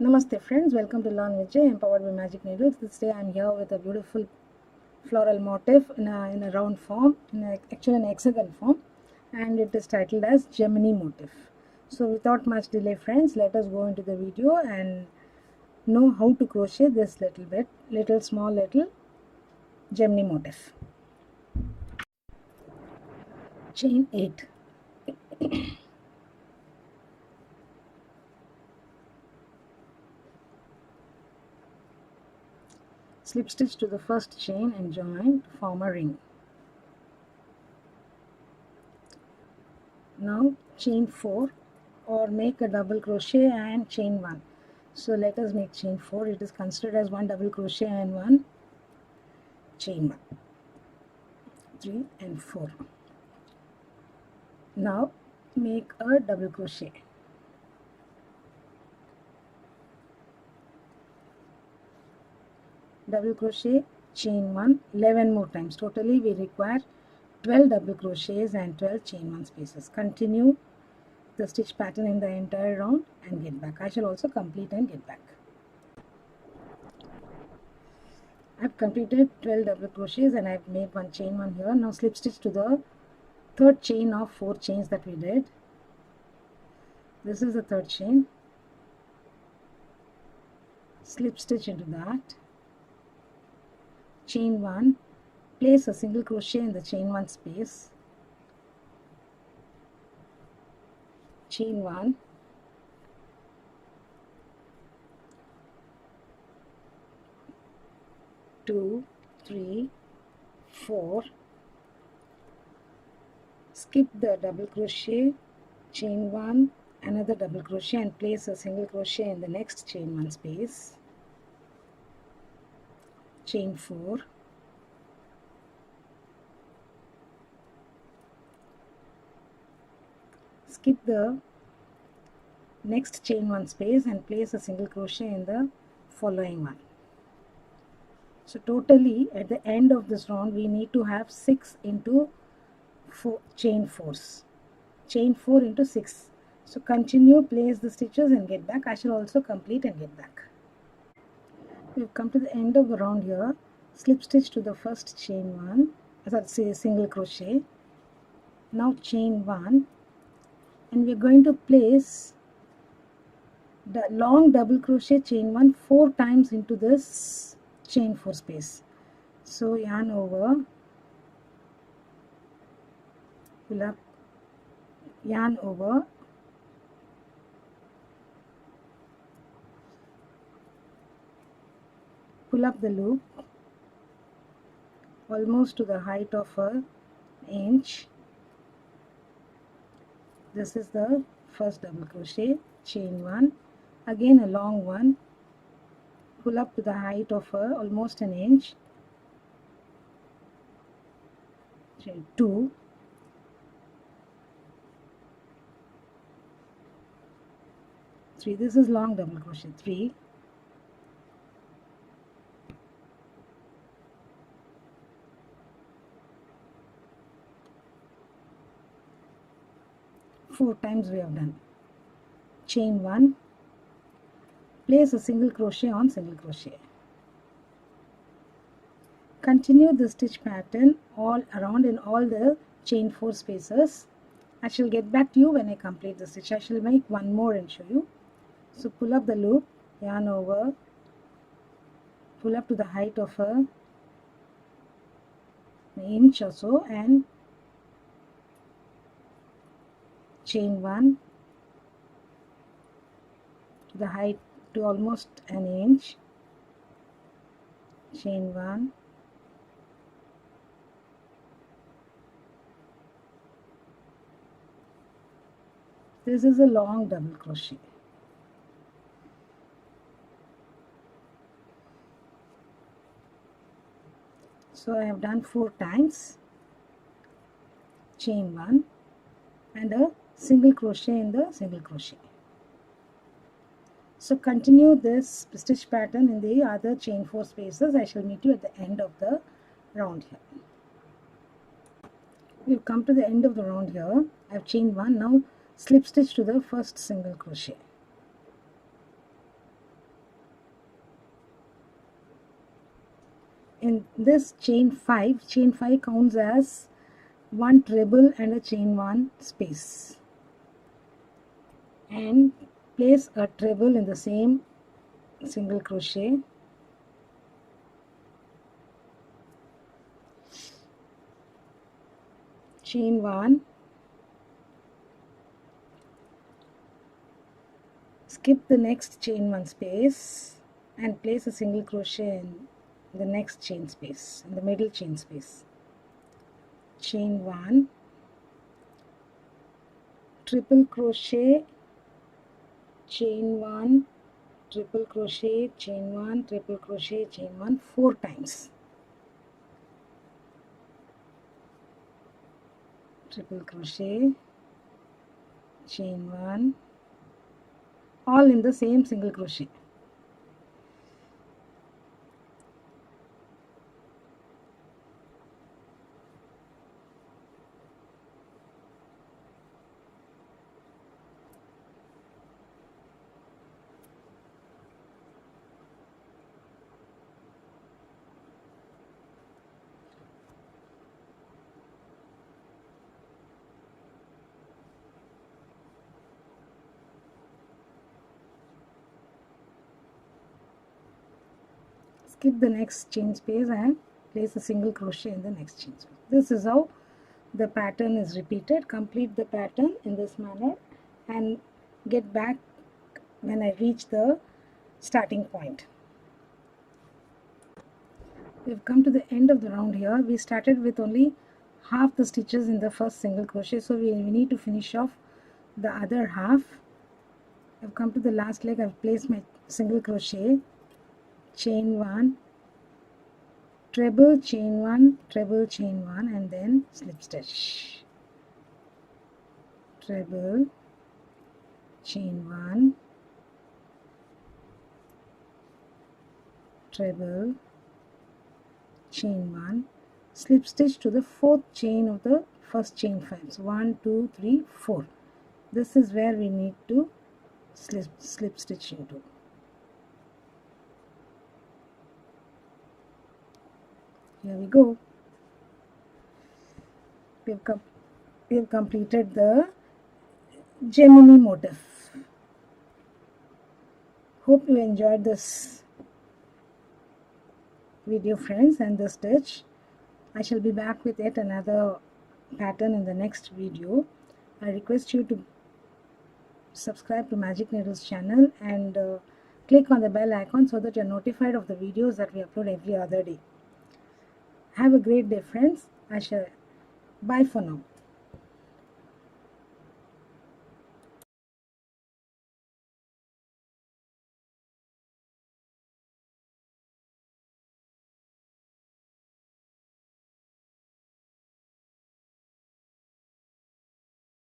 Namaste friends, welcome to Learn with Jay, empowered by Magic Needles. This day I am here with a beautiful floral motif in a round form, actually an hexagon form, and it is titled as Gemini motif. So without much delay friends, let us go into the video and know how to crochet this little Gemini motif. Chain 8. Slip stitch to the first chain and join to form a ring. Now chain 4 or make a double crochet and chain 1. So let us make chain 4. It is considered as one double crochet and one chain 1. 3 and 4. Now make a double crochet. Double crochet, chain 1, 11 more times. Totally we require 12 double crochets and 12 chain 1 spaces. Continue the stitch pattern in the entire round and get back. I shall also complete and get back. I've completed 12 double crochets and I've made one chain 1 here. Now slip stitch to the third chain of 4 chains that we did. This is the third chain. Slip stitch into that. Chain 1. Place a single crochet in the chain 1 space. Chain 1. Two, 3, 4. Skip the double crochet, chain 1, another double crochet and place a single crochet in the next chain 1 space. Chain 4. Skip the next chain 1 space and place a single crochet in the following one. So totally at the end of this round we need to have 6 into 4 chain 4s. Chain 4 into 6. So continue, place the stitches and get back. I shall also complete and get back. We've come to the end of the round here. Slip stitch to the first chain 1, say single crochet. Now chain 1 and we're going to place the long double crochet chain 1 4 times into this chain 4 space. So yarn over, pull up, yarn over, pull up the loop almost to the height of an inch. This is the first double crochet, chain 1, again a long one, pull up to the height of almost an inch, chain 2, three, this is long double crochet, 3, 4 times we have done. Chain 1, place a single crochet on single crochet. Continue the stitch pattern all around in all the chain 4 spaces. I shall get back to you when I complete the stitch. I shall make one more and show you. So pull up the loop, yarn over, pull up to the height of an inch or so and chain 1 to the height to almost an inch, chain 1, this is a long double crochet. So I have done 4 times, chain 1 and a single crochet in the single crochet. So continue this stitch pattern in the other chain 4 spaces. I shall meet you at the end of the round here. We've come to the end of the round here. I have chained 1. Now slip stitch to the first single crochet. in this chain 5 counts as one treble and a chain 1 space, and place a treble in the same single crochet, chain 1, skip the next chain 1 space and place a single crochet in the next chain space, in the middle chain space, chain 1, triple crochet, chain 1, triple crochet, chain 1, triple crochet, chain 1 4 times, triple crochet, chain 1, all in the same single crochet. Skip the next chain space and place a single crochet in the next chain space. This is how the pattern is repeated. Complete the pattern in this manner and get back when I reach the starting point. We've come to the end of the round here. We started with only half the stitches in the first single crochet, so we need to finish off the other half. I've come to the last leg. I've placed my single crochet, chain 1, treble chain 1, treble chain 1, and then slip stitch, treble chain 1, treble chain 1, slip stitch to the fourth chain of the first chain 5. So 1, 2, 3, 4. This is where we need to slip stitch into. Here we go. We have completed the Gemini motif. Hope you enjoyed this video, friends, and the stitch. I shall be back with yet another pattern in the next video. I request you to subscribe to Magic Needles channel and click on the bell icon so that you're notified of the videos that we upload every other day. Have a great day, friends. Bye for now.